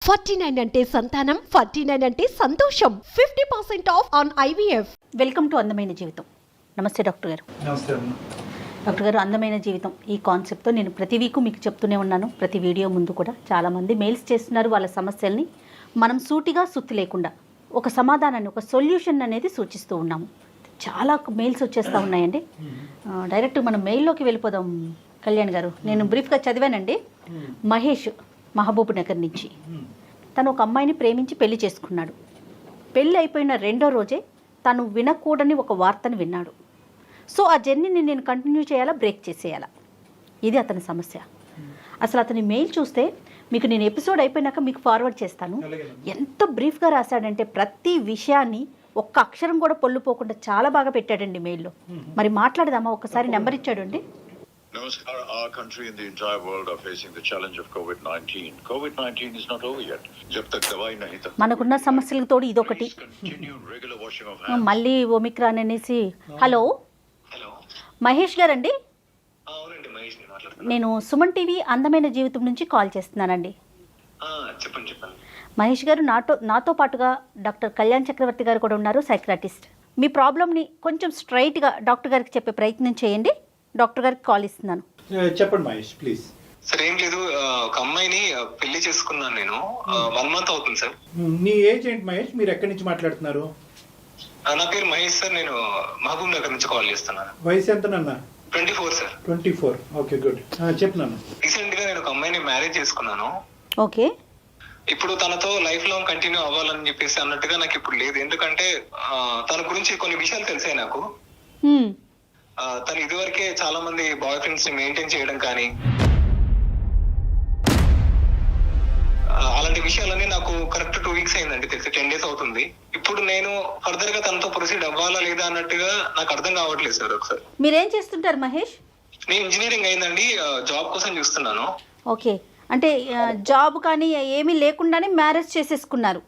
49 అంటే సంతానం, 49 అంటే సంతోషం. 50% of on IVF. Welcome to అందమైన జీవితం. నమస్తే డాక్టర్ గారు. నమస్తే అమ్మ. డాక్టర్ గారు, అందమైన జీవితం ఈ కాన్సెప్ట్తో నేను ప్రతి వీకు మీకు చెప్తూనే ఉన్నాను. ప్రతి వీడియో ముందు కూడా చాలామంది మెయిల్స్ చేస్తున్నారు వాళ్ళ సమస్యల్ని. మనం సూటిగా సుత్తి లేకుండా ఒక సమాధానాన్ని, ఒక సొల్యూషన్ అనేది సూచిస్తూ ఉన్నాము. చాలా మెయిల్స్ వచ్చేస్తూ ఉన్నాయండి. డైరెక్ట్ మనం మెయిల్లోకి వెళ్ళిపోదాం. కళ్యాణ్ గారు, నేను బ్రీఫ్గా చదివానండి. మహేష్ మహబూబ్ నగర్ నుంచి తను ఒక అమ్మాయిని ప్రేమించి పెళ్లి చేసుకున్నాడు. పెళ్ళి అయిపోయిన రెండో రోజే తను వినకూడని ఒక వార్తను విన్నాడు. సో ఆ జర్నీని నేను కంటిన్యూ చేయాలా, బ్రేక్ చేసేయాలా, ఇది అతని సమస్య. అసలు అతని మెయిల్ చూస్తే మీకు నేను ఎపిసోడ్ అయిపోయినాక మీకు ఫార్వర్డ్ చేస్తాను. ఎంత బ్రీఫ్గా రాశాడంటే ప్రతి విషయాన్ని ఒక్క అక్షరం కూడా పొల్లుపోకుండా చాలా బాగా పెట్టాడండి మెయిల్లో. మరి మాట్లాడదామా? ఒక్కసారి నెంబర్ ఇచ్చాడండి. Namaskar. Our country and the entire world are facing the challenge of COVID-19. COVID-19 is not over yet. Jab tak dawai nahi tak మనకున్న సమస్యలకు తోడు ఇదొకటి. continue regular washing of hands. మళ్ళీ ఒమిక్రాన్ అనేసి. హలో హలో, మహేష్ గారండి, అవునండి, మహేష్ ని మాట్లాడుతున్నాను. నేను సుమన్ టీవీ అందమైన జీవితం నుంచి కాల్ చేస్తున్నానండి. చెప్పండి చెప్పండి. మహేష్ గారు, నాతో పాటుగా డాక్టర్ కళ్యాణ్ చక్రవర్తి గారు కూడా ఉన్నారు, సైక్రాటిస్ట్. మీ ప్రాబ్లమ్ని కొంచెం స్ట్రైట్గా డాక్టర్ గారికి చెప్పే ప్రయత్నం చేయండి. డాక్టర్ గారికి కాల్ ఇస్తున్నాను. చెప్పండి మహేష్, ప్లీజ్. సార్ ఏం లేదు, ఒక అమ్మాయిని పెళ్లి చేసుకున్నాను నేను. 1 month అవుతుంది సార్. నీ ఏజ్ ఏంటి మహేష్? మీరు ఎక్కడి నుంచి మాట్లాడుతున్నారు? నా పేరు మహేష్ సార్. నేను మహబూబ్ నగర్ నుంచి కాల్ చేస్తున్నాను. వయసు ఎంత నాన్న? 24 సార్. 24. Okay, good. చెప్పు నాన్న. రీసెంట్ గా నేను ఒక అమ్మాయిని మ్యారేజ్ చేసుకున్నాను. ఓకే. ఇప్పుడు తనతో లైఫ్ లాంగ్ కంటిన్యూ అవ్వాలని చెప్పేసి అన్నట్టుగా నాకు ఇప్పుడు లేదు. ఎందుకంటే తన గురించి కొన్ని విషయాలు తెలిసాయి నాకు. తను ఇదివరకే చాలా మంది బాయ్ ఫ్రెండ్స్ ని మెయింటైన్ చేయడం కానీ అలాంటి విషయాలన్నీ నాకు కరెక్ట్ 2 weeks అయిందండి తెలిసి. 10 days అవుతుంది. ఇప్పుడు నేను ఫర్దర్ గా తనతో ప్రొసీడ్ అవ్వాలా లేదా అన్నట్టుగా నాకు అర్థం కావట్లేదు సార్. ఒకసారి మీరేం చేస్తుంటారు మహేష్? నేను ఇంజనీరింగ్ అయిందండి, జాబ్ కోసం చూస్తున్నాను. ఓకే, అంటే జాబ్ కానీ ఏమీ లేకుండానే మ్యారేజ్ చేసేసుకున్నారు.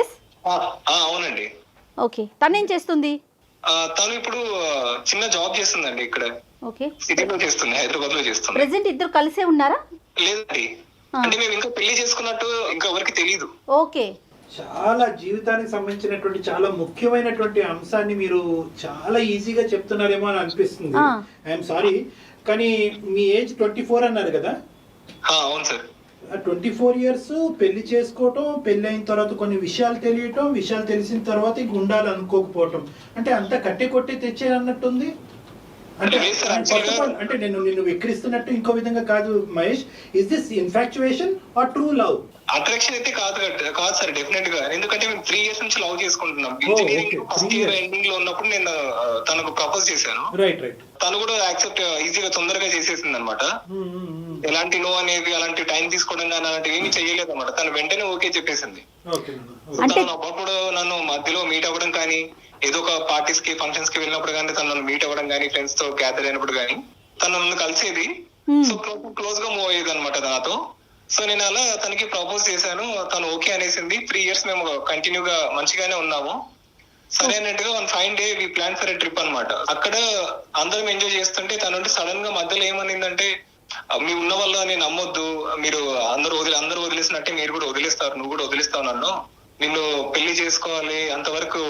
ఎస్, అవునండి. ఓకే. తనేం చేస్తుంది? తను ఇప్పుడు చిన్న జాబ్ చేస్తుందండి ఇక్కడ. ఓకే. సిటీలో చేస్తుంది, హైదరాబాద్ లో చేస్తుంది. ప్రెసెంట్ ఇద్దరు కలిసే ఉన్నారా? లేదండి, అంటే మేము ఇంకా పెళ్లి చేసుకున్నట్టు ఇంకా ఎవరికి తెలియదు. ఓకే. చాలా జీవితానికి సంబంధించినటువంటి చాలా ముఖ్యమైనటువంటి అంశాన్ని మీరు చాలా ఈజీగా చెప్తున్నారేమో అని అనిపిస్తుంది. ఐఎమ్ సారీ, కానీ మీ ఏజ్ 24 అన్నారు కదా? అవును సార్. 24 years పెళ్లి చేసుకోవటం, పెళ్లి అయిన తర్వాత కొన్ని విషయాలు తెలియటం, విషయాలు తెలిసిన తర్వాత ఇంక ఉండాలనుకోకపోవటం, అంటే అంతా కట్టి కొట్టి తెచ్చే అన్నట్టుంది. అంటే ఫస్ట్ ఆఫ్ ఆల్, అంటే నేను నిన్ను విక్రిస్తున్నట్టు ఇంకో విధంగా కాదు Mahesh. Is this infatuation or true love? Attraction అయితే కాదు సార్, డెఫినెట్ గా. ఎందుకంటే మేము 3 years నుంచి లవ్ చేసుకుంటున్నాం. ఇంజనీరింగ్ ఫస్ట్ ఇయర్ ఎండింగ్ లో ఉన్నప్పుడు నేను తనకు ప్రపోజ్ చేశాను. రైట్. తను కూడా యాక్సెప్ట్ ఈజీగా తొందరగా చేసేసింది అనమాట. ఎలాంటి నో అనేది, అలాంటి టైం తీసుకోవడం కానీ అలాంటివి ఏమీ చేయలేదు అనమాట. తను వెంటనే ఓకే చెప్పేసింది. తను అప్పుడు నన్ను మధ్యలో మీట్ అవ్వడం కానీ, ఏదో ఒక పార్టీస్ కి ఫంక్షన్స్ కి వెళ్ళినప్పుడు కానీ, తను నన్ను మీట్ అవ్వడం కానీ, ఫ్రెండ్స్ తో గ్యాదర్ అయినప్పుడు కానీ తను నన్ను కలిసేది. సో క్లోజ్ గా మూవ్ అయ్యేది అనమాట నాతో. సో నేను అలా తనకి ప్రపోజ్ చేశాను. తను ఓకే అనేసింది. 3 years మేము కంటిన్యూగా మంచిగానే ఉన్నాము. సరే అన్నట్టుగా one fine day we plan for a trip అనమాట. అక్కడ అందరం ఎంజాయ్ చేస్తుంటే తను సడన్ గా మధ్యలో ఏమనిందంటే, మీ ఉన్న వల్ల నేను నమ్మొద్దు, మీరు అందరూ వదిలేసినట్టే మీరు కూడా వదిలేస్తారు, నువ్వు కూడా వదిలేస్తావు నన్ను, నిన్ను పెళ్లి చేసుకోవాలి అంతవరకు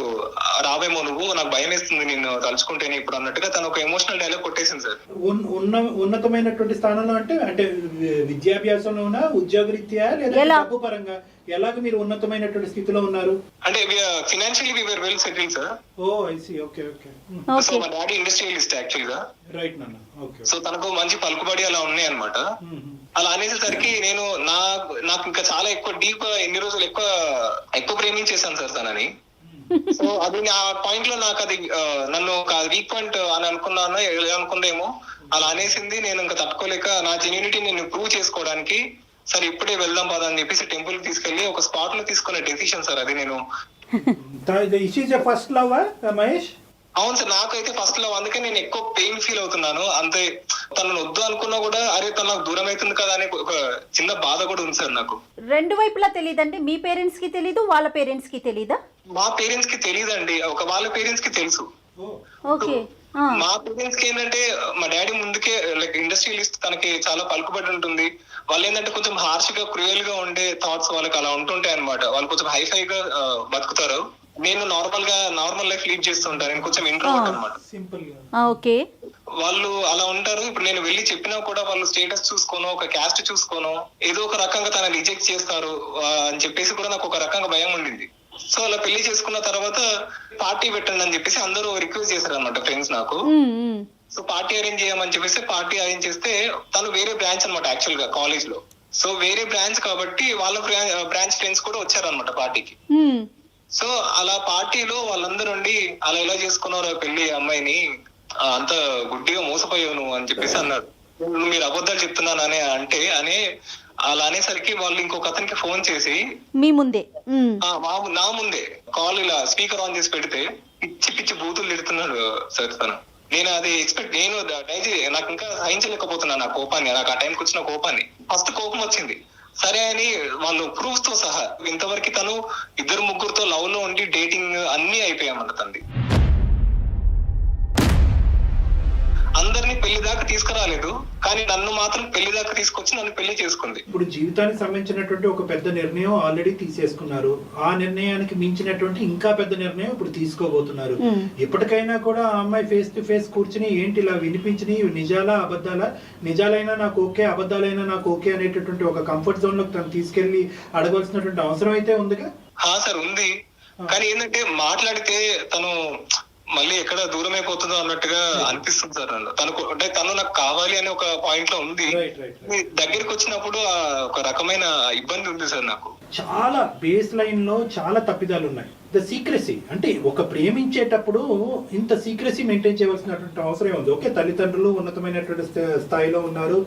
రావేమో నువ్వు, నాకు భయం వేస్తుంది నిన్ను తలుచుకుంటేనే ఇప్పుడు అన్నట్టుగా తను ఒక ఎమోషనల్ డైలాగ్ కొట్టేసింది సార్. ఉన్నతమైనటువంటి స్థానంలో అంటే విద్యాభ్యాసంలోనా, ఉద్యోగరీత్యా, లేదా డబ్బు పరంగా ఎలాగ మీరు ఉన్నతమైనటువంటి స్థితిలో ఉన్నారు? అంటే financially we were well settled sir. Oh I see. Okay. So మా డాడీ ఇండస్ట్రియలిస్ట్ యాక్చువల్ గా. రైట్ నాన్న. ఓకే. సో తనకు మంచి పలుకుబడి అలా ఉన్నాయి అనమాట. అలా అనేసరికి నేను నాకు ఇంకా చాలా ఎక్కువ డీప్, ఎన్ని రోజులు ఎక్కువ ప్రేమించేశాను సార్ తనని. సో అది ఆ పాయింట్ లో నాకు అది నన్ను ఒక వీక్ పాయింట్ అని అనుకున్నాను, అనుకుందేమో అలా అనేసింది. నేను ఇంకా తట్టుకోలేక నా జెన్యూనిటీ నేను ప్రూవ్ చేసుకోవడానికి సరే ఇప్పుడే వెళ్దాం పదా అని చెప్పేసి టెంపుల్ కి తీసుకెళ్లి ఒక స్పాట్ లో తీసుకునే డెసిషన్ సార్ అది. నేను ఫస్ట్ లవ్ మహేష్? అవును సార్, నాకైతే ఫస్ట్ లవ్. అందుకే నేను ఎక్కువ పెయిన్ ఫీల్ అవుతున్నాను. అంతే తనను వద్దు అనుకున్నా కూడా అరే తను నాకు దూరం అవుతుంది కదా అనే ఒక చిన్న బాధ కూడా ఉంది సార్ నాకు. రెండు వైపులా తెలియదండి? మీ పేరెంట్స్ కి తెలీదు, వాళ్ళ పేరెంట్స్ కి తెలీదా? మా పేరెంట్స్ కి తెలియదండి, వాళ్ళ పేరెంట్స్ కి తెలుసు. ఓకే. మా పేరెంట్స్ కి ఏంటంటే మా డాడీ ముందుకే లైక్ ఇండస్ట్రియలిస్ట్, తనకి చాలా పలుకుబడి ఉంటుంది, వాళ్ళు ఏంటంటే కొంచెం హార్ష్ గా క్రూయల్ గా ఉండే థాట్స్ వాళ్ళకి అలా ఉంటుంటాయి అనమాట. వాళ్ళు కొంచెం హైఫైగా బతుకుతారు. నేను నార్మల్ లైఫ్ లీడ్ చేస్తుంటాను. నేను కొంచెం ఇంట్రోవర్ట్ అనమాట. సింపుల్ గా ఓకే. వాళ్ళు అలా ఉంటారు. ఇప్పుడు నేను వెళ్ళి చెప్పినా కూడా వాళ్ళు స్టేటస్ చూసుకోను, ఒక క్యాస్ట్ చూసుకోను, ఏదో ఒక రకంగా తన రిజెక్ట్ చేస్తారు అని చెప్పేసి కూడా నాకు ఒక రకంగా భయం ఉండింది. సో అలా పెళ్లి చేసుకున్న తర్వాత పార్టీ పెట్టండి అని చెప్పేసి అందరూ రిక్వెస్ట్ చేశారు అనమాట ఫ్రెండ్స్ నాకు. సో పార్టీ అరేంజ్ చేయమని చెప్పేసి పార్టీ అరేంజ్ చేస్తే తను వేరే బ్రాంచ్ అనమాట యాక్చువల్ గా కాలేజ్ లో. సో వేరే బ్రాంచ్ కాబట్టి వాళ్ళ బ్రాంచ్ ఫ్రెండ్స్ కూడా వచ్చారనమాట పార్టీకి. సో అలా పార్టీలో వాళ్ళందరూ ఉండి అలా ఎలా చేసుకున్నారు పెళ్లి అమ్మాయిని, అంత గుడ్డిగా మోసపోయావు నువ్వు అని చెప్పేసి అన్నారు. మీరు అబద్ధాలు చెప్తున్నాననే అనే అలా అనేసరికి వాళ్ళు ఇంకొక అతనికి ఫోన్ చేసి మీ ముందే నా ముందే కాల్ ఇలా స్పీకర్ ఆన్ చేసి పెడితే పిచ్చి బూతులు తిడుతున్నాడు సార్ తను. నేను అది నేను నాకు ఇంకా సహించలేకపోతున్నాను నా కోపాన్ని, నాకు ఆ టైంకి వచ్చిన కోపాన్ని. ఫస్ట్ కోపం వచ్చింది, సరే అని వాళ్ళు ప్రూఫ్స్ తో సహా ఇంతవరకు తను 2-3 లవ్ లో ఉండి డేటింగ్ అన్ని అయిపోయామంట తంది. అందరినీ పెళ్లి దాకా తీసుకురాలేదు, కానీ నన్ను మాత్రం పెళ్లి దాకా తీసుకొచ్చి నన్ను పెళ్లి చేసుకుంది. ఇప్పుడు జీవితానికి సంబంధించినటువంటి ఒక పెద్ద నిర్ణయం ఆల్రెడీ తీసేసుకున్నారు. ఆ నిర్ణయానికి మించినటువంటి ఇంకా పెద్ద నిర్ణయం ఇప్పుడు తీసుకోబోతున్నారు. ఇప్పటికైనా కూడా ఆ అమ్మాయి ఫేస్ టు ఫేస్ కూర్చుని ఏంటి ఇలా వినిపించిని, నిజాలా అబద్ధాలా, నిజాలైనా నాకు ఓకే, అబద్ధాలైనా నాకు ఓకే అనేటటువంటి ఒక కంఫర్ట్ జోన్ లోకి తను తీసుకెళ్లి అడగాల్సినటువంటి అవసరం అయితే ఉందిగా. సార్ ఉంది, కానీ ఏంటంటే మాట్లాడితే తను మళ్ళీ ఎక్కడ దూరం అయిపోతుందో అన్నట్టుగా అనిపిస్తుంది సార్. తను నాకు కావాలి అనే ఒక పాయింట్ లో ఉంది. దగ్గరికి వచ్చినప్పుడు ఒక రకమైన ఇబ్బంది ఉంది సార్ నాకు. చాలా బేస్ లైన్ లో చాలా తప్పిదాలు ఉన్నాయి. ద సీక్రెసీ అంటే ఒక ప్రేమించేటప్పుడు ఇంత సీక్రెసీ మెయింటైన్ చేయవలసినటువంటి అవసరం ఉంది. ఓకే, తల్లిదండ్రులు ఉన్నతమైనటువంటి స్థాయిలో ఉన్నారు,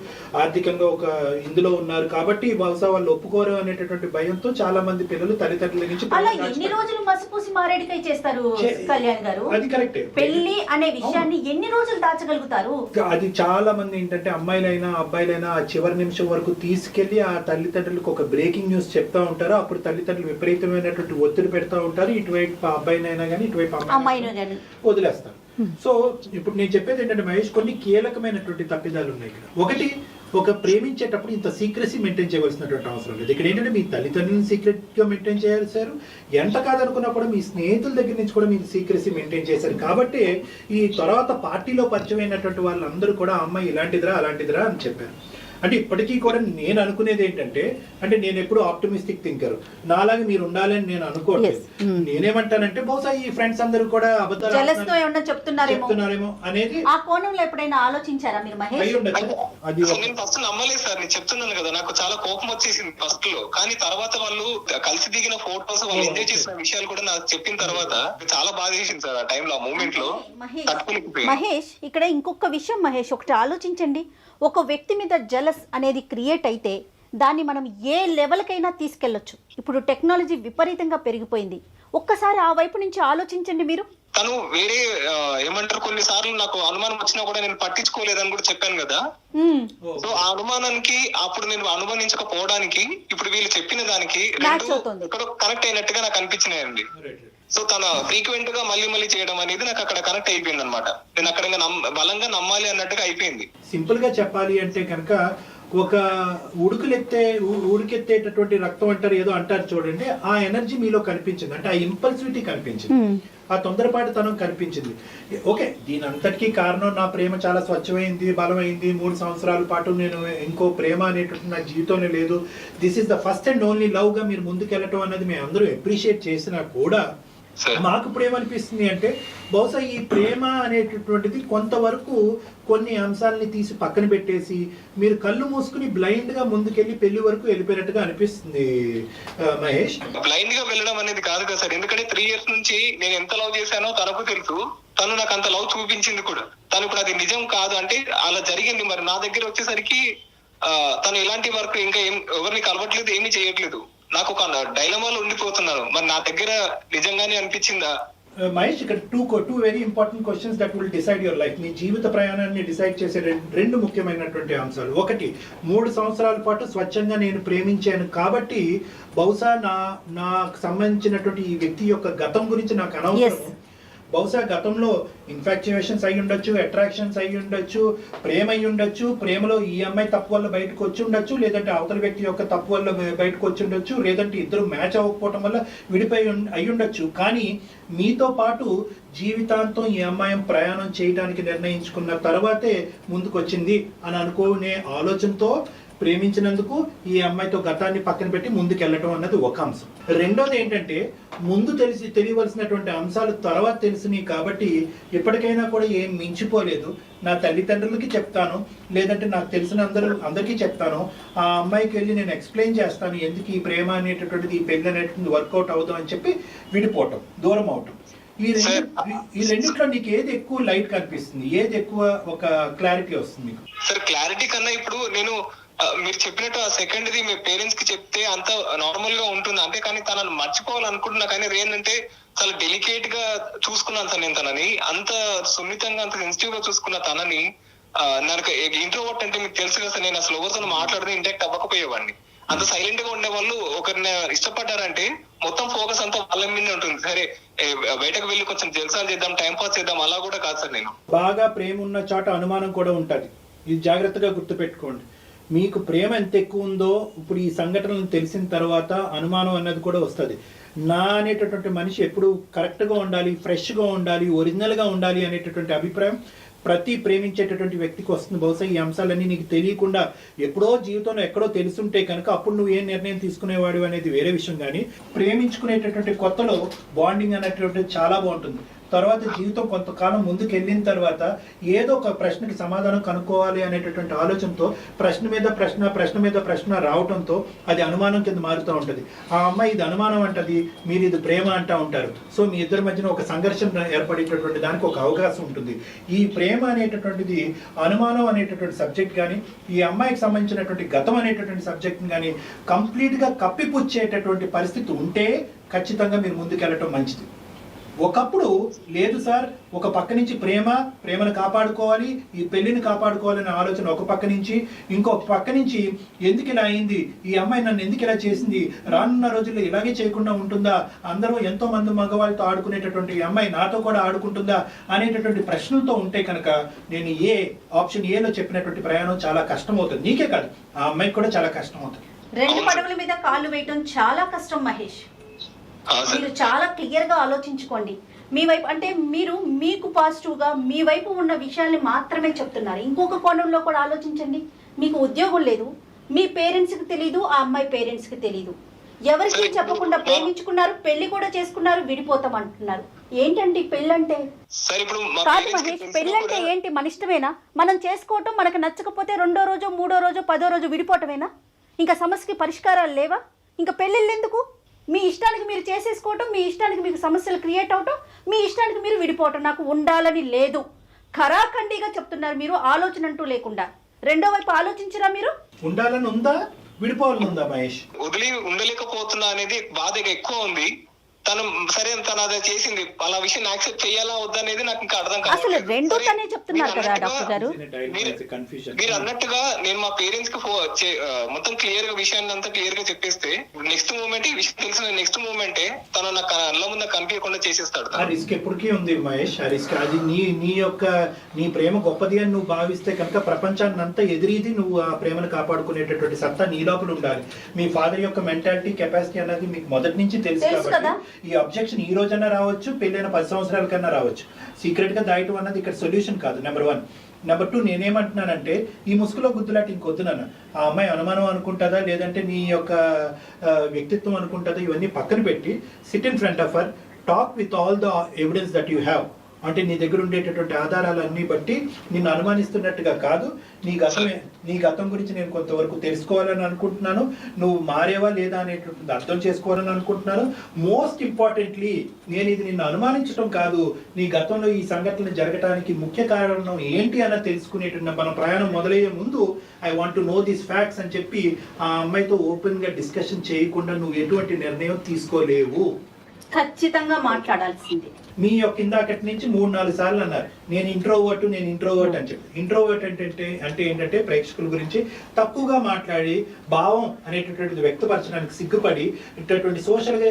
ఆర్థికంగా ఒక ఇందులో ఉన్నారు కాబట్టి బహుశా వాళ్ళు ఒప్పుకోరు అనేటటువంటి భయంతో చాలా మంది పిల్లలు తల్లిదండ్రుల నుంచి ఎన్ని రోజులు మసిపూసి మారేడికాయ చేస్తారు కళ్యాణ్ గారు? అది కరెక్టే. పెళ్లి అనే విషయాన్ని ఎన్ని రోజులు దాచగలుగుతారు? అది చాలా మంది ఏంటంటే అమ్మాయిలైనా అబ్బాయిలైనా ఆ చివరి నిమిషం వరకు తీసుకెళ్లి ఆ తల్లిదండ్రులకు ఒక బ్రేకింగ్ న్యూస్ చెప్తా ఉంటారు. అప్పుడు తల్లిదండ్రులు విపరీతమైనటువంటి ఒత్తిడి పెడతా ఉంటారు. ఇటువైపు అబ్బాయినైనా కానీ ఇటువైపు అమ్మాయినైనా వదిలేస్తారు. సో ఇప్పుడు నేను చెప్పేది ఏంటంటే మహేష్, కొన్ని కీలకమైనటువంటి తప్పిదాలు ఉన్నాయి ఇక్కడ. ఒకటి, ఒక ప్రేమించేటప్పుడు ఇంత సీక్రెసీ మెయింటైన్ చేయవలసినటువంటి అవసరం లేదు. ఇక్కడ ఏంటంటే మీ తల్లిదండ్రులను సీక్రెట్ గా మెయింటైన్ చేశారు, ఎంత కాదనుకున్నప్పుడు మీ స్నేహితుల దగ్గర నుంచి కూడా మీరు సీక్రెసీ మెయింటైన్ చేశారు. కాబట్టి ఈ తర్వాత పార్టీలో పరిచయం అయినటువంటి వాళ్ళందరూ కూడా అమ్మాయి ఇలాంటిదిరా అలాంటిదిరా అని చెప్పారు. అంటే ఇప్పటికీ కూడా నేను అనుకునేది ఏంటంటే, అంటే నేను ఎప్పుడు ఆప్టిమిస్టిక్ థింకర్, నాలాగే మీరు ఉండాలని నేను అనుకోవట్లేదు. నేనేమంటానంటే బహుశా ఈ ఫ్రెండ్స్ అందరూ కూడా అబద్ధాలు చెప్తున్నారేమో అనేది ఆ కోణంలో ఎప్పుడైనా ఆలోచించారా మీరు మహేష్? అది నేను ఫస్ట్ నమ్మలేదు సార్, నేను చెప్తున్నాను కదా, నాకు చాలా కోపం వచ్చేసింది ఫస్ట్ లో. కానీ తర్వాత వాళ్ళు కలిసి దిగిన ఫోటోస్, వాళ్ళు ఎంజాయ్ చేసిన విషయాలు కూడా నాకు చెప్పిన తర్వాత చాలా బాధ చేసింది సార్. ఆ టైంలో ఆ మూమెంట్ లో మహేష్, ఇక్కడ ఇంకొక విషయం మహేష్, ఒకటి ఆలోచించండి. ఒక వ్యక్తి మీద జలస్ అనేది క్రియేట్ అయితే దాన్ని మనం ఏ లెవెల్కైనా తీసుకెళ్లొచ్చు. ఇప్పుడు టెక్నాలజీ విపరీతంగా పెరిగిపోయింది. ఒక్కసారి ఆ వైపు నుంచి ఆలోచించండి మీరు. తను వేరే ఏమంటారు, కొన్నిసార్లు నాకు అనుమానం వచ్చినా కూడా నేను పట్టించుకోలేదని కూడా చెప్పాను కదా. సో ఆ అనుమానానికి అప్పుడు నేను అనుమానించకపోవడానికి ఇప్పుడు వీళ్ళు చెప్పిన దానికి కనెక్ట్ అయినట్టుగా నాకు అనిపించినాయండి. సో తన ఫ్రీక్వెంట్ గా మళ్ళీ చేయడం అనేది నాకు అక్కడ కనెక్ట్ అయిపోయింది అనమాట. నేను అక్కడ బలంగా నమ్మాలి అన్నట్టుగా అయిపోయింది. సింపుల్ గా చెప్పాలి అంటే కనుక ఒక ఉడికెత్తేటటువంటి రక్తం అంటారు, ఏదో అంటారు చూడండి, ఆ ఎనర్జీ మీలో కనిపించింది. అంటే ఆ ఇంపల్సివిటీ కనిపించింది, ఆ తొందరపాటుతనం కనిపించింది. ఓకే, దీని అంతటికీ కారణం నా ప్రేమ చాలా స్వచ్ఛమైంది, బలమైంది, 3 సంవత్సరాల పాటు నేను ఇంకో ప్రేమ అనేటువంటి నా జీవితంలో లేదు, this is the first and only love గా మీరు ముందుకెళ్ళటం అనేది మేము అందరూ అప్రిషియేట్ చేసినా కూడా మాకు ఇప్పుడు ఏమనిపిస్తుంది అంటే బహుశా ఈ ప్రేమ అనేటటువంటిది కొంతవరకు కొన్ని అంశాలని తీసి పక్కన పెట్టేసి మీరు కళ్ళు మూసుకుని బ్లైండ్ గా ముందుకెళ్లి పెళ్లి వరకు వెళ్ళిపోయినట్టుగా అనిపిస్తుంది మహేష్. బ్లైండ్ గా వెళ్ళడం అనేది కాదు కదా సార్, ఎందుకంటే 3 years నుంచి నేను ఎంత లవ్ చేశానో తనకు తెలుసు. తను నాకు అంత లవ్ చూపించింది కూడా. తను ఇప్పుడు అది నిజం కాదు అంటే అలా జరిగింది. మరి నా దగ్గర వచ్చేసరికి తను ఎలాంటి వర్క్ ఇంకా ఎవరిని కలవట్లేదు, ఏమీ చేయట్లేదు. నాకు ఒక డైలమాలో ఉండిపోతున్నాను. మరి నా దగ్గర నిజంగానే అనిపించిందా? మహేష్, ఇక్కడ two very important questions that will decide your life. మీ జీవిత ప్రయాణాన్ని డిసైడ్ చేసే రెండు ముఖ్యమైనటువంటి అంశాలు. ఒకటి, 3 సంవత్సరాల పాటు స్వచ్ఛంగా నేను ప్రేమించాను కాబట్టి బహుశా నాకు సంబంధించినటువంటి ఈ వ్యక్తి యొక్క గతం గురించి నాకు అనవసరం. బహుశా గతంలో ఇన్ఫాక్చుయేషన్స్ అయి ఉండొచ్చు, అట్రాక్షన్స్ అయి ఉండొచ్చు, ప్రేమ అయి ఉండొచ్చు, ప్రేమలో ఈ అమ్మాయి తప్పు వల్ల బయటకు వచ్చి ఉండొచ్చు, లేదంటే అవతల వ్యక్తి యొక్క తప్పు వల్ల బయటకు వచ్చి ఉండొచ్చు, లేదంటే ఇద్దరు మ్యాచ్ అవ్వకపోవటం వల్ల విడిపోయి అయి ఉండొచ్చు. కానీ మీతో పాటు జీవితాంతం ఈ అమ్మాయి ప్రయాణం చేయడానికి నిర్ణయించుకున్న తర్వాతే ముందుకొచ్చింది అని అనుకునే ఆలోచనతో ప్రేమించినందుకు ఈ అమ్మాయితో గతాన్ని పక్కన పెట్టి ముందుకెళ్ళటం అన్నది ఒక అంశం. రెండోది ఏంటంటే ముందు తెలియవలసినటువంటి అంశాలు తర్వాత తెలిసినాయి కాబట్టి ఇప్పటికైనా కూడా ఏం మించిపోలేదు. నా తల్లిదండ్రులకి చెప్తాను, లేదంటే నాకు తెలిసిన అందరికీ చెప్తాను. ఆ అమ్మాయికి వెళ్ళి నేను ఎక్స్ప్లెయిన్ చేస్తాను ఎందుకు ఈ ప్రేమ అనేటటువంటిది, ఈ పెళ్లి అనేటువంటిది వర్కౌట్ అవుదాం అని చెప్పి విడిపోవటం, దూరం అవటం. ఈ రెండిట్లో నీకు ఏది ఎక్కువ లైట్ కనిపిస్తుంది, ఏది ఎక్కువ ఒక క్లారిటీ వస్తుంది మీకు? సార్ క్లారిటీ కన్నా ఇప్పుడు నేను మీరు చెప్పినట్టు ఆ సెకండ్ది మీ పేరెంట్స్ కి చెప్తే అంత నార్మల్ గా ఉంటుంది, అంతే కానీ తనని మర్చిపోవాలనుకుంటున్నా. కానీ ఏంటంటే చాలా డెలికేట్ గా చూసుకున్నాను సార్ నేను తనని, అంత సున్నితంగా అంత సెన్సిటివ్ గా చూసుకున్న తనని. నాకు ఇంట్రోవర్ట్ అంటే మీకు తెలుసు కదా సార్, నేను అసలు ఎవరితో మాట్లాడితే ఇంటాక్ట్ అవ్వకపోయేవాడిని. అంత సైలెంట్ గా ఉండే వాళ్ళు ఒకరిని ఇష్టపడ్డారంటే మొత్తం ఫోకస్ అంతా వాళ్ళ మీద ఉంటుంది. సరే బయటకు వెళ్ళి కొంచెం జల్సాలు చేద్దాం, టైం పాస్ చేద్దాం, అలా కూడా కాదు సార్. నేను బాగా ప్రేమ ఉన్న చోట అనుమానం కూడా ఉంటది, ఇది జాగ్రత్తగా గుర్తుపెట్టుకోండి. మీకు ప్రేమ ఎంత ఎక్కువ ఉందో ఇప్పుడు ఈ సంఘటనలు తెలిసిన తర్వాత అనుమానం అన్నది కూడా వస్తుంది. నా అనేటటువంటి మనిషి ఎప్పుడు కరెక్ట్గా ఉండాలి, ఫ్రెష్గా ఉండాలి, ఒరిజినల్గా ఉండాలి అనేటటువంటి అభిప్రాయం ప్రతి ప్రేమించేటటువంటి వ్యక్తికి వస్తుంది. బహుశా ఈ అంశాలన్నీ నీకు తెలియకుండా ఎప్పుడో జీవితంలో ఎక్కడో తెలుసుంటే కనుక అప్పుడు నువ్వు ఏం నిర్ణయం తీసుకునేవాడు అనేది వేరే విషయం. కానీ ప్రేమించుకునేటటువంటి కొత్తలో బాండింగ్ అనేటటువంటిది చాలా బాగుంటుంది. తర్వాత జీవితం కొంతకాలం ముందుకు వెళ్ళిన తర్వాత ఏదో ఒక ప్రశ్నకి సమాధానం కనుక్కోవాలి అనేటటువంటి ఆలోచనతో ప్రశ్న మీద ప్రశ్న రావడంతో అది అనుమానం కింద మారుతూ ఉంటుంది. ఆ అమ్మాయి ఇది అనుమానం అంటది, మీరు ఇది ప్రేమ అంటూ ఉంటారు. సో మీ ఇద్దరి మధ్యన ఒక సంఘర్షణ ఏర్పడేటటువంటి దానికి ఒక అవకాశం ఉంటుంది. ఈ ప్రేమ అనేటటువంటిది అనుమానం అనేటటువంటి సబ్జెక్ట్ కానీ, ఈ అమ్మాయికి సంబంధించినటువంటి గతం అనేటటువంటి సబ్జెక్ట్ని కానీ కంప్లీట్గా కప్పిపుచ్చేటటువంటి పరిస్థితి ఉంటే ఖచ్చితంగా మీరు ముందుకెళ్ళటం మంచిది. ఒకప్పుడు లేదు సార్, ఒక పక్క నుంచి ప్రేమను కాపాడుకోవాలి, ఈ పెళ్లిని కాపాడుకోవాలనే ఆలోచన ఒక పక్క నుంచి, ఇంకొక పక్క నుంచి ఎందుకు ఇలా అయింది, ఈ అమ్మాయి నన్ను ఎందుకు ఇలా చేసింది, రానున్న రోజుల్లో ఇలాగే చేయకుండా ఉంటుందా, అందరూ ఎంతో మంది మగవాళ్ళతో ఆడుకునేటటువంటి ఈ అమ్మాయి నాతో కూడా ఆడుకుంటుందా అనేటటువంటి ప్రశ్నలతో ఉంటే కనుక నేను ఆప్షన్ ఏలో చెప్పినటువంటి ప్రయాణం చాలా కష్టం అవుతుంది. నీకే కాదు, ఆ అమ్మాయికి కూడా చాలా కష్టం అవుతుంది. రెండు పడవల మీద కాళ్ళు వేయటం చాలా కష్టం మహేష్. మీరు చాలా క్లియర్ గా ఆలోచించుకోండి. మీ వైపు అంటే మీరు మీకు పాజిటివ్ గా మీ వైపు ఉన్న విషయాల్ని మాత్రమే చెప్తున్నారు. ఇంకొక కోణంలో కూడా ఆలోచించండి. మీకు ఉద్యోగం లేదు, మీ పేరెంట్స్ కి తెలీదు, ఆ అమ్మాయి పేరెంట్స్ కి తెలీదు, ఎవరికి చెప్పకుండా ప్రేమించుకున్నారు, పెళ్లి కూడా చేసుకున్నారు, విడిపోతాం అంటున్నారు. ఏంటండి పెళ్ళంటే? కాదు మహేష్, పెళ్ళంటే ఏంటి? మన ఇష్టమేనా? మనం చేసుకోవటం, మనకు నచ్చకపోతే 2వ రోజు 3వ రోజు 10వ రోజు విడిపోవటమేనా? ఇంకా సమస్యకి పరిష్కారాలు లేవా? ఇంకా పెళ్ళిళ్ళు ఎందుకు? మీ ఇష్టానికి మీరు చేసేసుకోవటం, మీ ఇష్టానికి మీకు సమస్యలు క్రియేట్ అవటం, మీ ఇష్టానికి మీరు విడిపోవటం. నాకు ఉండాలని లేదు, ఖరాఖండిగా చెప్తున్నారు మీరు, ఆలోచన అంటూ లేకుండా. రెండో వైపు ఆలోచించరా మీరు? ఉండాలని ఉందా, విడిపోవాలని ఉందా మహేష్? వదిలి ఉండలేకపోతున్నా అనేది బాధ ఎక్కువ ఉంది. తను సరే తను అదే చేసింది, అలా విషయం యాక్సెప్ట్ చేయాలా వద్దా అనేది నాకు ఇంకా అర్థం కాదు. అసలు రెండో తనే చెప్తున్నారు కదా డాక్టర్ గారు. మీరు అన్నట్టుగా నేను మా పేరెంట్స్ కి మొత్తం క్లియర్ గా విషయాన్ని అంతా క్లియర్ గా చెప్పేస్తే నెక్స్ట్ మూమెంట్ ఈ విషయం తెలిసిన నెక్స్ట్ మూమెంటే తను నాకు కళ్ళ ముందు కనిపించకుండా చేసేస్తాడు. ఆ రిస్క్ ఎప్పటికీ ఉంది మహేష్. ఆ రిస్క్ అది నీ ప్రేమ గొప్పది అని నువ్వు భావిస్తే కనుక ప్రపంచాన్ని అంతా ఎదిరిది నువ్వు ఆ ప్రేమను కాపాడుకునేటటువంటి సత్తా నీ లోపల ఉండాలి. మీ ఫాదర్ యొక్క మెంటాలిటీ కెపాసిటీ అనేది మీకు మొదటి నుంచి తెలుసు కాబట్టి ఈ అబ్జెక్షన్ ఈ రోజన్నా రావచ్చు, పెళ్ళైన 10 సంవత్సరాల కన్నా రావచ్చు. సీక్రెట్ గా దాయటం అన్నది ఇక్కడ సొల్యూషన్ కాదు. నెంబర్ 1. నెంబర్ 2, నేనేమంటున్నానంటే ఈ ముసుగులో గుద్దులాట ఇంకొద్దు నాన్న. ఆ అమ్మాయి అనుమానం అనుకుంటుందా, లేదంటే నీ యొక్క వ్యక్తిత్వం అనుకుంటుందా, ఇవన్నీ పక్కన పెట్టి SIT in front of her, talk with all the evidence that you have. అంటే నీ దగ్గర ఉండేటటువంటి ఆధారాలన్నీ బట్టి నిన్ను అనుమానిస్తున్నట్టుగా కాదు, నీ గతం గురించి నేను కొంతవరకు తెలుసుకోవాలని అనుకుంటున్నాను, నువ్వు మారేవా లేదా అనేటువంటిది అర్థం చేసుకోవాలని అనుకుంటున్నాను. మోస్ట్ ఇంపార్టెంట్లీ నేను ఇది నిన్ను అనుమానించడం కాదు, నీ గతంలో ఈ సంఘటనలు జరగడానికి ముఖ్య కారణం ఏంటి అన్నది తెలుసుకునేటువంటి మన ప్రయాణం మొదలయ్యే ముందు I want to know these facts అని చెప్పి ఆ అమ్మాయితో ఓపెన్ గా డిస్కషన్ చేయకుండా నువ్వు ఎటువంటి నిర్ణయం తీసుకోలేవు. ఖచ్చితంగా మాట్లాడాల్సిందే. మీ యొక్క ఇందాకటి నుంచి 3-4 సార్లు అన్నారు నేను ఇంట్రోవర్ట్ అని చెప్పి. ఇంట్రోవర్ట్ అంటే ఏంటంటే ప్రేక్షకుల గురించి తక్కువగా మాట్లాడి భావం అనేటటువంటిది వ్యక్తపరచడానికి సిగ్గుపడి ఇటువంటి సోషల్ గా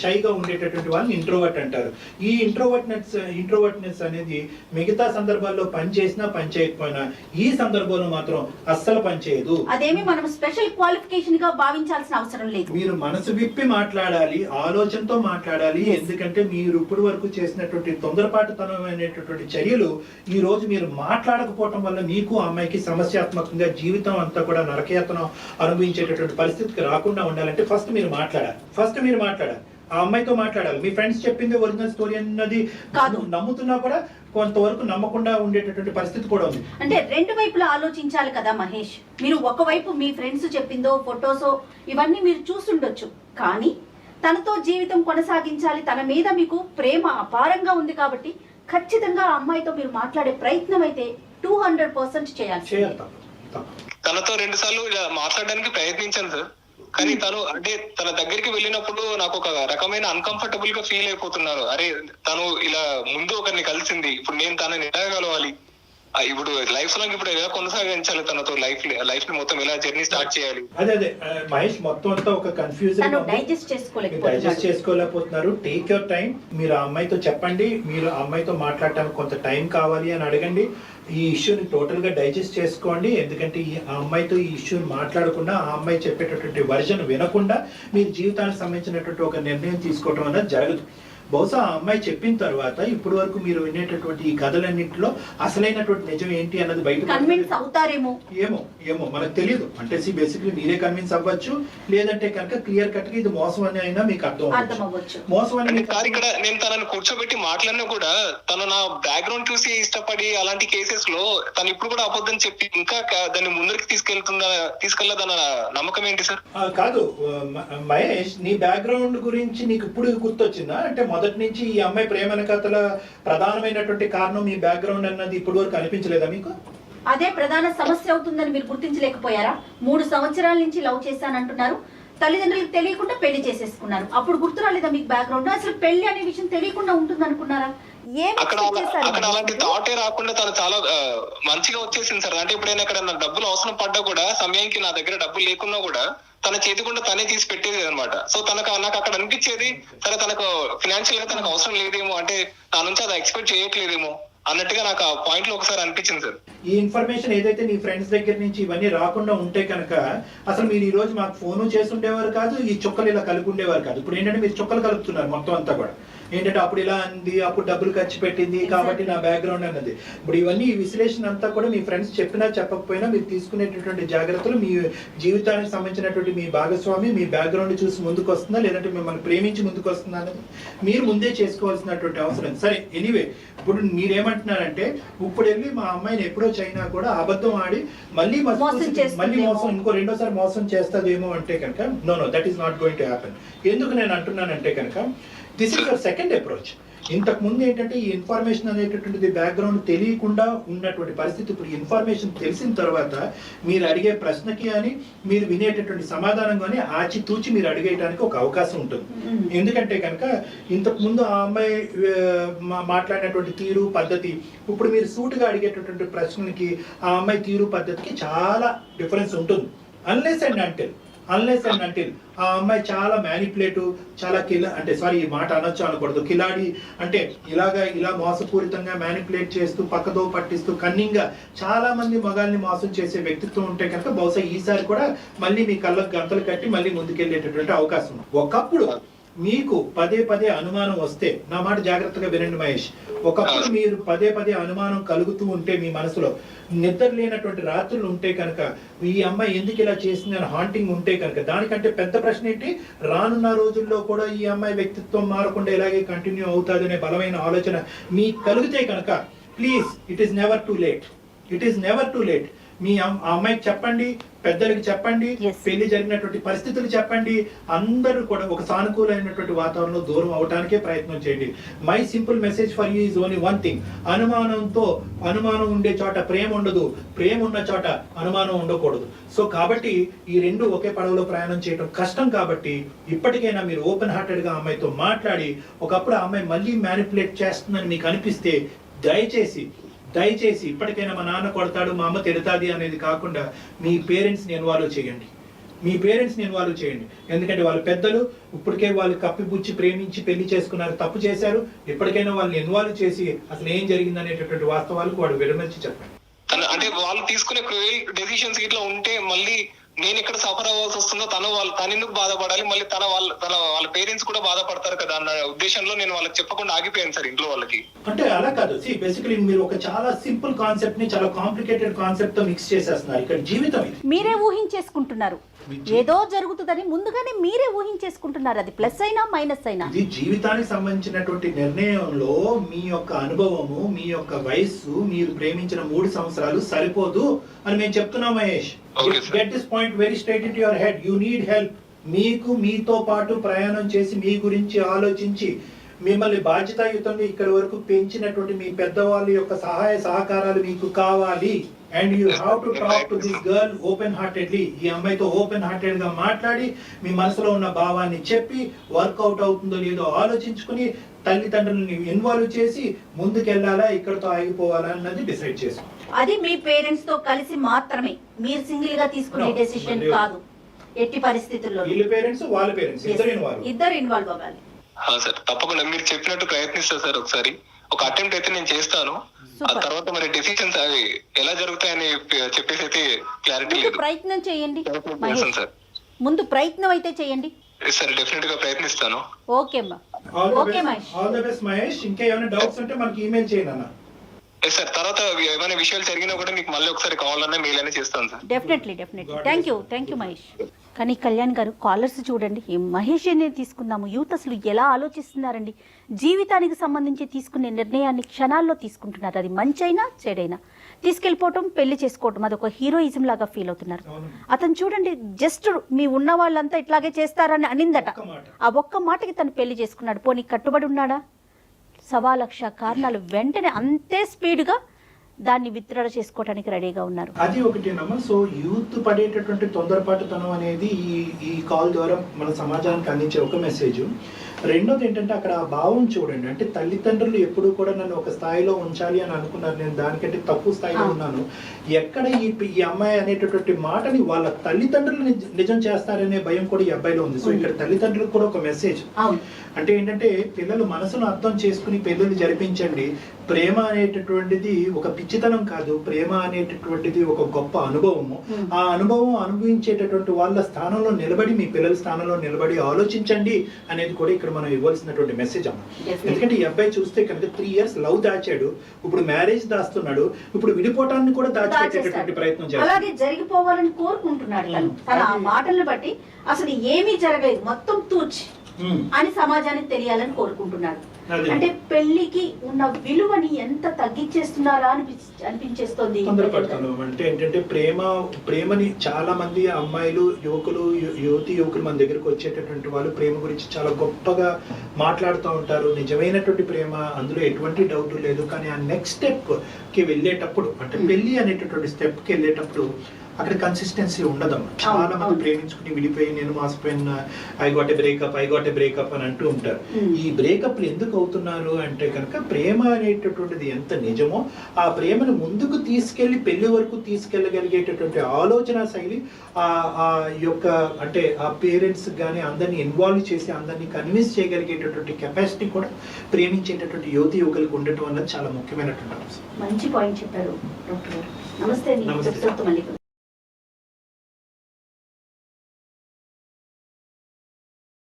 షైగా ఉండేటటువంటి వాళ్ళని ఇంట్రోవర్ట్ అంటారు. ఈ ఇంట్రోవర్ట్నెస్ అనేది మిగతా సందర్భాల్లో పని చేసినా పని చేయకపోయినా ఈ సందర్భంలో మాత్రం అస్సలు పని చేయదు. అదేమి మనం స్పెషల్ క్వాలిఫికేషన్ గా భావించాల్సిన అవసరం లేదు. మీరు మనసు విప్పి మాట్లాడాలి, ఆలోచనతో మాట్లాడాలి. ఎందుకంటే మీరు ఇప్పటి వరకు చేసినటువంటి తొందరపాటుతనం అనేటటువంటి చర్యలు ఈ రోజు మీరు మాట్లాడకపోవటం వల్ల మీకు అమ్మాయికి సమస్యాత్మకంగా జీవితం అంతా కూడా నరకయాతనం అనుభవించేటటువంటి పరిస్థితికి రాకుండా ఉండాలంటే ఫస్ట్ మీరు మాట్లాడాలి. ఆ అమ్మాయితో మాట్లాడాలి. మీ ఫ్రెండ్స్ చెప్పింది ఒరిజినల్ స్టోరీ అన్నది కాదు, నమ్ముతున్నా కూడా కొంతవరకు నమ్మకుండా ఉండేటటువంటి పరిస్థితి కూడా ఉంది. అంటే రెండు వైపులా ఆలోచించాలి కదా మహేష్. మీరు ఒకవైపు మీ ఫ్రెండ్స్ చెప్పిందో ఫొటోసో ఇవన్నీ మీరు చూసుండొచ్చు, కానీ తనతో జీవితం కొనసాగించాలి, తన మీద మీకు ప్రేమ అపారంగా ఉంది కాబట్టి ఖచ్చితంగా ఆ అమ్మాయితో మీరు మాట్లాడే ప్రయత్నం అయితే 200% చేయాలి. తనతో 2 సార్లు ఇలా మాట్లాడడానికి ప్రయత్నించాను సార్, కానీ తను అంటే తన దగ్గరికి వెళ్ళినప్పుడు నాకు ఒక రకమైన అన్కంఫర్టబుల్ గా ఫీల్ అయిపోతున్నాను. అరే తను ఇలా ముందు ఒకరిని కలిసింది, ఇప్పుడు నేను తనని ఎలా కలవాలి, ఇప్పుడు లైఫ్ లాంగ్ ఇప్పుడు ఎలా కొనసాగించాలి, తనతో లైఫ్ ని మొత్తం ఎలా జర్నీ స్టార్ట్ చేయాలి. అదే మహేష్ మొత్తం అంతా ఒక కన్ఫ్యూజన్, డైజెస్ట్ చేసుకోలేకపోతున్నారు. Take your time. మీరు ఆ అమ్మాయితో చెప్పండి, మీరు ఆ అమ్మాయితో మాట్లాడటానికి కొంత టైం కావాలి అని అడగండి. ఈ ఇష్యూని టోటల్ గా డైజెస్ట్ చేసుకోండి. ఎందుకంటే ఆ అమ్మాయితో ఈ ఇష్యూని మాట్లాడకుండా, ఆ అమ్మాయి చెప్పేటటువంటి వర్జన్ వినకుండా మీరు జీవితానికి సంబంధించినటువంటి ఒక నిర్ణయం తీసుకోవటం అనేది జరగదు. బహుశా ఆ అమ్మాయి చెప్పిన తర్వాత ఇప్పటి వరకు మీరు వినేటటువంటి ఈ కథలన్నింటిలో అసలైనటువంటి నిజం ఏంటి అన్నది బయట కన్విన్స్ అవుతారేమో. ఏమో మనకు తెలియదు. అంటే బేసిక్లీ మీరే కన్విన్స్ అవ్వచ్చు, లేదంటే కనుక క్లియర్ కట్ గా ఇది మోసం అని అయినా మీకు అర్థం అవ్వచ్చు. మోసం అని ఇక్కడ నేను తనని కూర్చోబెట్టి మాట్లాడినా కూడా తను నా బ్యాక్గ్రౌండ్ చూసి ఇష్టపడి అలాంటి కేసెస్ లో తను ఇప్పుడు కూడా అబద్ధం చెప్పి ఇంకా దాన్ని ముందరికి తీసుకెళ్లదన్న నమ్మకం ఏంటి సార్? కాదు మహేష్, నీ బ్యాక్గ్రౌండ్ గురించి నీకు ఇప్పుడు గుర్తొచ్చిందా? అంటే మొదటి నుంచి ఈ అమ్మాయి ప్రేమ కథల ప్రధానమైనటువంటి కారణం మీ బ్యాక్గ్రౌండ్ అన్నది ఇప్పటి వరకు అనిపించలేదా మీకు? అదే ప్రధాన సమస్య అవుతుందని మీరు గుర్తించలేకపోయారా? 3 సంవత్సరాల నుంచి లవ్ చేశానంటున్నారు, తల్లిదండ్రులకు తెలియకుండా పెళ్లి చేసేసుకున్నారు. అప్పుడు గుర్తు రాలేదా మీకు బ్యాక్గ్రౌండ్? అసలు పెళ్లి అనే విషయం తెలియకుండా ఉంటుంది అనుకున్నారా? అక్కడ అలాంటి థాటే రాకుండా తను చాలా మంచిగా వచ్చేసింది సార్. అంటే ఎప్పుడైనా అక్కడ నాకు డబ్బులు అవసరం పడ్డా కూడా సమయానికి నా దగ్గర డబ్బులు లేకున్నా కూడా తన చేతి కూడా తనే తీసి పెట్టేది అనమాట. సో నాకు అక్కడ అనిపించేది సరే తనకు ఫినాన్షియల్ గా తనకు అవసరం లేదేమో, అంటే నా నుంచి అది ఎక్స్పెక్ట్ చేయట్లేదేమో అన్నట్టుగా నాకు ఆ పాయింట్ లో ఒకసారి అనిపించింది సార్. ఈ ఇన్ఫర్మేషన్ ఏదైతే నీ ఫ్రెండ్స్ దగ్గర నుంచి ఇవన్నీ రాకుండా ఉంటే కనుక అసలు మీరు ఈ రోజు మాకు ఫోను చేసి ఉండేవారు కాదు, ఈ చుక్కలు ఇలా కలిపి ఉండేవారు కాదు. ఇప్పుడు ఏంటంటే మీరు చుక్కలు కలుపుతున్నారు మొత్తం అంతా కూడా. ఏంటంటే అప్పుడు ఇలా అంది, అప్పుడు డబ్బులు ఖర్చు పెట్టింది కాబట్టి నా బ్యాక్గ్రౌండ్ అన్నది. ఇప్పుడు ఇవన్నీ ఈ విశ్లేషణ అంతా కూడా మీ ఫ్రెండ్స్ చెప్పినా చెప్పకపోయినా మీరు తీసుకునేటటువంటి జాగ్రత్తలు మీ జీవితానికి సంబంధించినటువంటి మీ భాగస్వామి మీ బ్యాక్గ్రౌండ్ చూసి ముందుకు వస్తుందా, లేదంటే మిమ్మల్ని ప్రేమించి ముందుకు వస్తుందా అనేది మీరు ముందే చేసుకోవాల్సినటువంటి అవసరం. సరే ఎనీవే, ఇప్పుడు మీరేమంటున్నారంటే ఇప్పుడు వెళ్ళి మా అమ్మాయిని ఎప్పుడో చైనా కూడా అబద్ధం ఆడి మళ్ళీ మోసం ఇంకో రెండోసారి మోసం చేస్తాదేమో అంటే కనుక know that is not going to happen. ఎందుకు నేను అంటున్నానంటే కనుక this is your second approach. ఇంతకు ముందు ఏంటంటే ఈ ఇన్ఫర్మేషన్ అనేటటువంటిది బ్యాక్గ్రౌండ్ తెలియకుండా ఉన్నటువంటి పరిస్థితి. ఇప్పుడు ఇన్ఫర్మేషన్ తెలిసిన తర్వాత మీరు అడిగే ప్రశ్నకి అని మీరు వినేటటువంటి సమాధానం కానీ ఆచితూచి మీరు అడిగేయడానికి ఒక అవకాశం ఉంటుంది. ఎందుకంటే కనుక ఇంతకు ముందు ఆ అమ్మాయి మాట్లాడినటువంటి తీరు పద్ధతి, ఇప్పుడు మీరు సూటుగా అడిగేటటువంటి ప్రశ్నలకి ఆ అమ్మాయి తీరు పద్ధతికి చాలా డిఫరెన్స్ ఉంటుంది. అన్లెస్ అండ్ అంటిల్ ఆ అమ్మాయి చాలా మ్యానిపులేటివ్, చాలా ఈ మాట అనొచ్చు అనకూడదు, కిలాడి అంటే ఇలా మోసపూరితంగా మ్యానిపులేట్ చేస్తూ పక్కదో పట్టిస్తూ కన్నింగ్గా చాలా మంది మగాల్ని మోసం చేసే వ్యక్తిత్వం ఉంటే కనుక బహుశా ఈసారి కూడా మళ్ళీ మీ కళ్ళకు గంతలు కట్టి మళ్ళీ ముందుకెళ్ళేటటువంటి అవకాశం. ఒకప్పుడు మీకు పదే అనుమానం వస్తే, నా మాట జాగ్రత్తగా వినండి మహేష్, ఒకప్పుడు మీరు పదే అనుమానం కలుగుతూ ఉంటే మీ మనసులో నిద్ర లేనటువంటి రాత్రులు ఉంటే కనుక ఈ అమ్మాయి ఎందుకు ఇలా చేసింది అని హాంటింగ్ ఉంటే కనుక దానికంటే పెద్ద ప్రశ్న ఏంటి, రానున్న రోజుల్లో కూడా ఈ అమ్మాయి వ్యక్తిత్వం మారకుండా ఇలాగే కంటిన్యూ అవుతుంది అనే బలమైన ఆలోచన మీకు కలిగితే కనుక please it is never too late. మీ అమ్మాయికి చెప్పండి, పెద్దలకి చెప్పండి, Yes. పెళ్లి జరిగినటువంటి పరిస్థితులు చెప్పండి. అందరూ కూడా ఒక సానుకూలమైనటువంటి వాతావరణంలో దూరం అవడానికే ప్రయత్నం చేయండి. My simple message for you is only one thing. అనుమానం ఉండే చోట ప్రేమ ఉండదు, ప్రేమ ఉన్న చోట అనుమానం ఉండకూడదు. సో కాబట్టి ఈ రెండు ఒకే పడవలో ప్రయాణం చేయడం కష్టం. కాబట్టి ఇప్పటికైనా మీరు ఓపెన్ హార్టెడ్ గా అమ్మాయితో మాట్లాడి, ఒకప్పుడు ఆ అమ్మాయి మళ్ళీ మ్యానిపులేట్ చేస్తుందని మీకు అనిపిస్తే దయచేసి ఇప్పటికైనా మా నాన్న కొడతాడు, మా అమ్మ తిడతాది అనేది కాకుండా మీ పేరెంట్స్ని ఇన్వాల్వ్ చేయండి. ఎందుకంటే వాళ్ళ పెద్దలు ఇప్పటికే వాళ్ళు కప్పిపుచ్చి ప్రేమించి పెళ్లి చేసుకున్నారు, తప్పు చేశారు. ఇప్పటికైనా వాళ్ళని ఇన్వాల్వ్ చేసి అసలు ఏం జరిగింది అనేటటువంటి వాస్తవాలకు వాడు విడమర్చి చెప్పండి. అంటే వాళ్ళు తీసుకునే క్రూయల్ డెసిషన్స్ ఇట్లా ఉంటే మళ్ళీ నేను ఇక్కడ సఫర్ అవ్వాల్సి వస్తుందో తను ఎందుకు బాధపడాలి, మళ్ళీ వాళ్ళ పేరెంట్స్ కూడా బాధపడతారు కదా అన్న ఉద్దేశంలో నేను వాళ్ళకి చెప్పకుండా ఆగిపోయాను సార్ ఇంట్లో వాళ్ళకి. అంటే అలా కాదు, బేసికలీ మీరు ఒక చాలా సింపుల్ కాన్సెప్ట్ ని చాలా కాంప్లికేటెడ్ కాన్సెప్ట్ తో మిక్స్ చేసేస్తున్నారు. ఇక్కడ జీవితం ఇది మీరే ఊహించేసుకుంటున్నారు, ఏదో జరుగుతుందని ముందుగానే మీరే ఊహించేసుకుంటున్నారు. అది ప్లస్ అయినా మైనస్ అయినా ఇది జీవితానికి సంబంధించినటువంటి నిర్ణయంలో మీ యొక్క అనుభవము, మీ యొక్క వయస్సు, మీరు ప్రేమించిన 3 సంవత్సరాలు సరిపోదు అని మేము చెప్తున్నాం. Mahesh, get this point very straight in your head. You need help. మీతో పాటు ప్రయాణం చేసి మీ గురించి ఆలోచించి మిమ్మల్ని బాధ్యతాయుతంగా ఇక్కడి వరకు పెంచినటువంటి మీ పెద్దవాళ్ళ యొక్క సహాయ సహకారాలు మీకు కావాలి. And you have to talk to this girl open heartedly. ఈ అమ్మాయితో ఓపెన్ హార్టెడ్ గా మాట్లాడి మీ మనసులో ఉన్న భావాన్ని చెప్పి వర్కౌట్ అవుతుందో లేదో ఆలోచించుకుని తల్లిదండ్రులని ఇన్వాల్వ్ చేసి ముందుకెళ్లాలా, ఇక్కడతో ఆగిపోవాలా అన్నది డిసైడ్ చేసుకోండి. అది మీ పేరెంట్స్ తో కలిసి మాత్రమే, మీరు సింగిల్ గా తీసుకునే డెసిషన్ కాదు. ఎట్టి పరిస్థితుల్లో వీళ్ళ పేరెంట్స్ వాళ్ళ పేరెంట్స్ ఇద్దరు ఇన్వాల్వ్ అవ్వాలి. సార్ తప్పకుండా మీరు చెప్పినట్టు ప్రయత్నిస్తా సార్. ఒకసారి ఒక అటెంప్ట్ అయితే నేను చేస్తాను. ఆ తర్వాత మరి డెసిషన్స్ అవి ఎలా జరుగుతాయని చెప్పేసి అయితే క్లారిటీ లేదు. ప్రయత్నం చేయండి సార్, ముందు ప్రయత్నం అయితే చేయండి సార్. డెఫినెట్ గా ప్రయత్నిస్తాను. ఓకే అమ్మా. All the best Mahesh. ఇంకా ఏమైనా డౌట్స్ ఉంటే మనకి ఈమెయిల్ చేయండి అన్న. సార్ తర్వాత ఏమైనా విషయాలు జరిగినా కూడా మీకు మళ్ళీ ఒకసారి కావాలన్నా మెయిల్ అనేది చేస్తాను sir. Definitely thank you Mahesh. కానీ కళ్యాణ్ గారు, కాలర్స్ చూడండి, ఈ మహేష్ అనేది తీసుకుందాము. యూత్ అసలు ఎలా ఆలోచిస్తున్నారండి, జీవితానికి సంబంధించి తీసుకునే నిర్ణయాన్ని క్షణాల్లో తీసుకుంటున్నారు. అది మంచైనా చెడైనా తీసుకెళ్ళిపోవటం, పెళ్లి చేసుకోవటం, అదొక హీరోయిజం లాగా ఫీల్ అవుతున్నారు. అతను చూడండి, జస్ట్ మీ ఉన్న వాళ్ళంతా ఇట్లాగే చేస్తారని అనిందట. ఆ ఒక్క మాటకి తను పెళ్లి చేసుకున్నాడు. పోనీ కట్టుబడి ఉన్నాడా? 1,00,000 కారణాలు వెంటనే అంతే స్పీడ్గా దాన్ని విత్డ్రా చేసుకోవడానికి రెడీగా ఉన్నారు. అది ఒకటేనమ్మా. సో యూత్ పడేటటువంటి తొందరపాటుతనం అనేది ఈ కాల్ ద్వారా మన సమాజానికి అందించే ఒక మెసేజ్. రెండోది ఏంటంటే అక్కడ ఆ భావం చూడండి. అంటే తల్లిదండ్రులు ఎప్పుడు కూడా నన్ను ఒక స్థాయిలో ఉంచాలి అని అనుకున్నారు, నేను దానికంటే తక్కువ స్థాయిలో ఉన్నాను. ఎక్కడ ఈ అమ్మాయి అనేటటువంటి మాటని వాళ్ళ తల్లిదండ్రులు నిజం చేస్తారనే భయం కూడా ఈ అబ్బాయిలో ఉంది. సో ఇక్కడ తల్లిదండ్రులకు కూడా ఒక మెసేజ్ అంటే ఏంటంటే, పిల్లలు మనసును అర్థం చేసుకుని పెళ్ళిని జరిపించండి. ప్రేమ అనేటటువంటిది ఒక పిచ్చితనం కాదు, ప్రేమ అనేటటువంటిది ఒక గొప్ప అనుభవము. ఆ అనుభవం అనుభవించేటటువంటి వాళ్ళ స్థానంలో నిలబడి, మీ పిల్లల స్థానంలో నిలబడి ఆలోచించండి అనేది కూడా ఇక్కడ మనం ఇవ్వాల్సినటువంటి మెసేజ్ అమ్మ. ఎందుకంటే ఈ అబ్బాయి చూస్తే కనుక 3 years లవ్ దాచాడు, ఇప్పుడు మ్యారేజ్ దాస్తున్నాడు, ఇప్పుడు విడిపోవటాన్ని కూడా దాచిపెట్టేటటువంటి ప్రయత్నం చేస్తాడు. అలాగే జరిగిపోవాలని కోరుకుంటున్నాడు తన ఆ మాటలను బట్టి. అసలు ఏమీ జరగలేదు, మొత్తం తూచి అని సమాజానికి తెలియాలని కోరుకుంటున్నాడు. అంటే పెళ్లికి ఉన్న విలువని ఎంత తగ్గించేస్తున్నారా అనిపించేస్తుంది. అంటే ఏంటంటే ప్రేమని చాలా మంది అమ్మాయిలు, యువకులు మన దగ్గరకు వచ్చేటటువంటి వాళ్ళు ప్రేమ గురించి చాలా గొప్పగా మాట్లాడుతూ ఉంటారు. నిజమైనటువంటి ప్రేమ, అందులో ఎటువంటి డౌట్ లేదు. కానీ ఆ నెక్స్ట్ స్టెప్ కి వెళ్ళేటప్పుడు, అంటే పెళ్లి అనేటటువంటి స్టెప్ కి వెళ్ళేటప్పుడు అక్కడ కన్సిస్టెన్సీ ఉండదమ్మా. చాలా మంది ప్రేమించుకుని విడిపోయి నేను మాసిపోయిన ఐ గాట్ ఏ బ్రేకప్ అని అంటూ ఉంటారు. ఈ బ్రేకప్లు ఎందుకు అవుతున్నారు అంటే కనుక ప్రేమ అనేటటువంటిది ఎంత నిజమో ఆ ప్రేమను ముందుకు తీసుకెళ్లి పెళ్లి వరకు తీసుకెళ్లగలిగేటటువంటి ఆలోచన శైలి ఆ యొక్క అంటే ఆ పేరెంట్స్ కానీ అందరినీ ఇన్వాల్వ్ చేసి అందరినీ కన్విన్స్ చేయగలిగేటటువంటి కెపాసిటీ కూడా ప్రేమించేటటువంటి యువకులకు ఉండటం అన్నది చాలా ముఖ్యమైనటువంటి అంశం. మంచి పాయింట్ చెప్పారు డాక్టర్ గారు. నమస్తే.